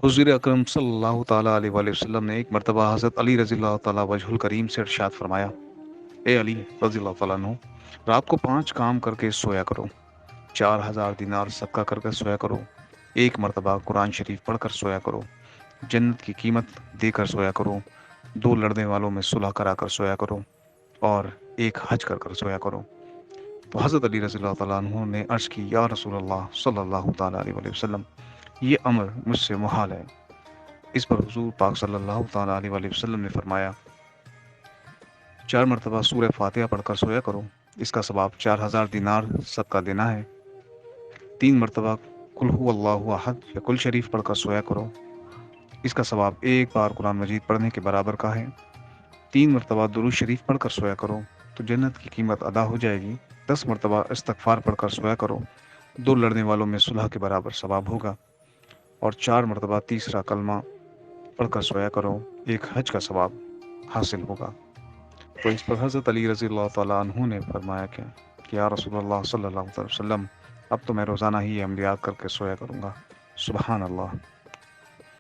حضور اکرم صلی اللہ تعالیٰ علیہ وآلہ وسلم نے ایک مرتبہ حضرت علی رضی اللہ تعالیٰ وجہ الکریم سے ارشاد فرمایا: اے علی رضی اللہ تعالیٰ عنہ، رات کو 5 کام کر کے سویا کرو، 4,000 دینار صدقہ کر کے سویا کرو، ایک مرتبہ قرآن شریف پڑھ کر سویا کرو، جنت کی قیمت دے کر سویا کرو، 2 لڑنے والوں میں صلح کرا کر سویا کرو، اور ایک حج کر کر سویا کرو۔ تو حضرت علی رضی اللہ تعالیٰ عنہ نے عرض کی: یا رسول اللہ صلی اللہ تعالیٰ علیہ وآلہ وسلم، یہ امر مجھ سے محال ہے۔ اس پر حضور پاک صلی اللہ تعالیٰ علیہ وآلہ وسلم نے فرمایا: 4 مرتبہ سورہ فاتحہ پڑھ کر سویا کرو، اس کا ثواب 4,000 دینار صدقہ دینا ہے۔ 3 مرتبہ قل هو اللہ احد یا کل شریف پڑھ کر سویا کرو، اس کا ثواب ایک بار قرآن مجید پڑھنے کے برابر کا ہے۔ 3 مرتبہ درود شریف پڑھ کر سویا کرو تو جنت کی قیمت ادا ہو جائے گی۔ 10 مرتبہ استغفار پڑھ کر سویا کرو، 2 لڑنے والوں میں صلح کے برابر ثواب ہوگا۔ اور 4 مرتبہ تیسرا کلمہ پڑھ کر سویا کرو، ایک حج کا ثواب حاصل ہوگا۔ تو اس پر حضرت علی رضی اللہ تعالیٰ عنہ نے فرمایا کہ یا رسول اللہ صلی اللہ علیہ وسلم، اب تو میں روزانہ ہی یہ عملیات کر کے سویا کروں گا۔ سبحان اللہ۔